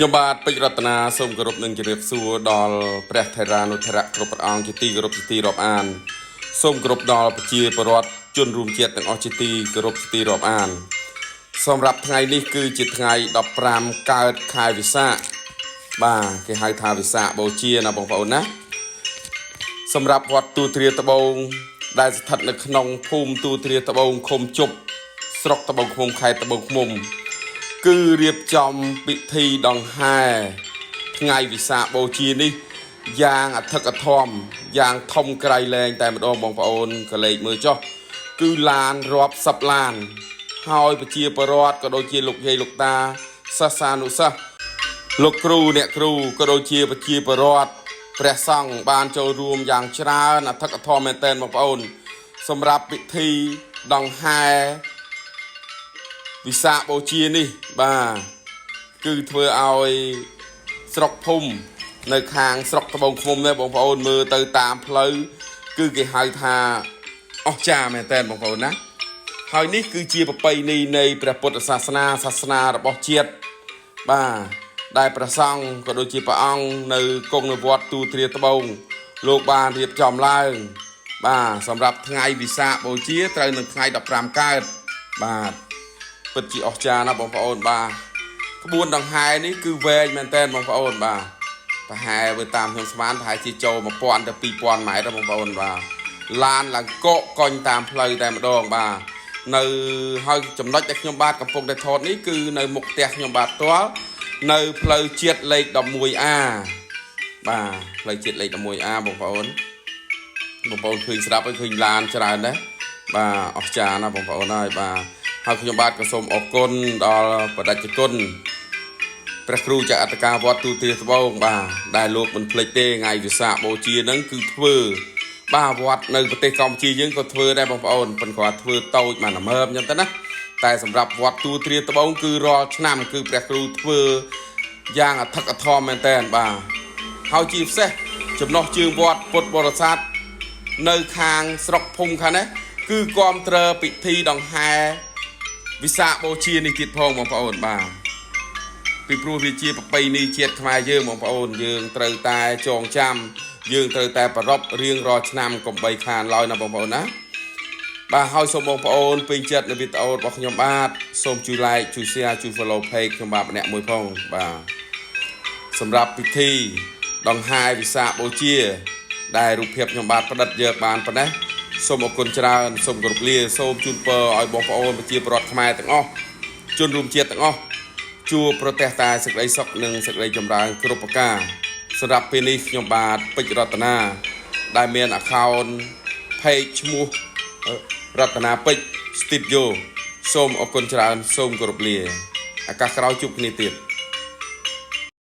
ខ្ញុំបាទពេជ្ររតនាសូមគោរពនឹងជម្រាបសួរដល់ព្រះថេរានុថេរៈគ្រប់ព្រះអង្គជាទីគោរពជាទីរាប់អានសូមគោរពដល់ប្រជាពលរដ្ឋជនរួមជាតិទាំងអស់ជាទីគោរពជាទីរាប់អានសម្រាប់ថ្ងៃនេះគឺជាថ្ងៃ15កើតខែវិសាខបាទគេហៅថាវិសាខបូជាណាបងប្អូនណាសម្រាប់វត្តទូទ្រាត្បូងដែលស្ថិតនៅក្នុងភូមិទូទ្រាត្បូងឃុំជប់ស្រុកត្បូងឃ្មុំខេត្តត្បូងឃ្មុំគឺរៀបចំពិធីដង្ហែថ្ងៃវិសាខបូជានេះយ៉ាងអធិកអធមយ៉ាងធំក្រៃលែងតែម្ដងបងប្អូនក៏លេខមើលចុះគឺឡានរាប់សិបឡានហើយប្រជាពលរដ្ឋក៏ដូចជាលោកយាយលោកតាសិស្សានុសិស្សលោកគ្រូអ្នកគ្រូក៏ដូចជាប្រជាពលរដ្ឋព្រះសង្ឃបានចូលរួមយ៉ាងច្រើនអធិកអធមមែនទែនបងប្អូនសម្រាប់ពិធីដង្ហែវិសាខបូជានេះបាទគឺធ្វើឲ្យស្រុកភូមិនៅខាងស្រុកត្បូងឃ្មុំនេះបងប្អូនមើលទៅតាមផ្លូវគឺគេហៅថាអស្ចារ្យមែនតើបងប្អូនណាហើយនេះគឺជាប្រពៃណីនៃព្រះពុទ្ធសាសនារបស់ជាតិបាទដែលព្រះសង្ឃក៏ដូចជាព្រះអង្គនៅគង់នៅវត្តទូទ្រាត្បូងលោកបានរៀបចំឡើងបាទសម្រាប់ថ្ងៃវិសាខបូជាត្រូវនៅថ្ងៃ15កើតបាទពិតជាអស្ចារ្យណាស់បងប្អូនបាទក្បួនដង្ហែនេះគឺវែងមែនតើបងប្អូនបាទប្រហែលទៅតាមខ្ញុំស្មានប្រហែលជាចូល1000ទៅ2000ម៉ែត្របងប្អូនបាទឡានឡើងកកកុញតាមផ្លូវតែម្ដងបាទនៅហើយចំណុចដែលខ្ញុំបាទកំពុងតែថតនេះគឺនៅមុខផ្ទះខ្ញុំបាទផ្ទាល់នៅផ្លូវជាតិលេខ 11A បាទផ្លូវជាតិលេខ 11A បងប្អូនឃើញស្រាប់ហើយឃើញឡានច្រើនណាស់បាទអស្ចារ្យណាស់បងប្អូនហើយបាទហើយខ្ញុំបាទក៏សូមអរគុណដល់បដិជគុណព្រះគ្រូចៅអធិការវត្តទូទ្រាត្បូងបាទដែលលោកមិនភ្លេចទេថ្ងៃវិសាខបូជាហ្នឹងគឺធ្វើបាទវត្តនៅប្រទេសកម្ពុជាយើងក៏ធ្វើដែរបងប្អូនប៉ុន្តែគាត់ធ្វើតូចមកល្មមអញ្ចឹងទៅណាតែសម្រាប់វត្តទូទ្រាត្បូងគឺរាល់ឆ្នាំគឺព្រះគ្រូធ្វើយ៉ាងអធិកអធមមែនតើបាទហើយជាពិសេសចំណុះជើងវត្តពុទ្ធបរិស័ទនៅខាងស្រុកភូមិខាងនេះគឺគាំទ្រពិធីដង្ហែវិសាខបូជានេះទៀតផងបងប្អូនបាទពីព្រោះវាជាប្រពៃណីជាតិខ្មែរយើងបងប្អូនយើងត្រូវតែចងចាំយើងត្រូវតែប្រពៃរៀងរាល់ឆ្នាំកុំបីខានឡើយណាបងប្អូនណាបាទហើយសូមបងប្អូនពេញចិត្តនៅវីដេអូរបស់ខ្ញុំបាទសូមជួយ like ជួយ share ជួយ follow page ខ្ញុំបាទម្នាក់មួយផងបាទសម្រាប់ពិធីដង្ហែវិសាខបូជាដែលរូបភាពខ្ញុំបាទផ្ដិតយកបានប៉ុណ្ណេះសូមអរគុណច្រើនសូមគោរពលាសូមជូនពរឲ្យបងប្អូនប្រជាពលរដ្ឋខ្មែរទាំងអស់ជនរួមជាតិទាំងអស់ជួបប្រទះតែសេចក្តីសុខនិងសេចក្តីចម្រើនគ្រប់ប្រការសម្រាប់ពេលនេះខ្ញុំបាទពេជ្ររតនាដែលមាន account page ឈ្មោះរតនាពេជ្រ Studio សូមអរគុណច្រើនសូមគោរពលាឱកាសក្រោយជួបគ្នាទៀត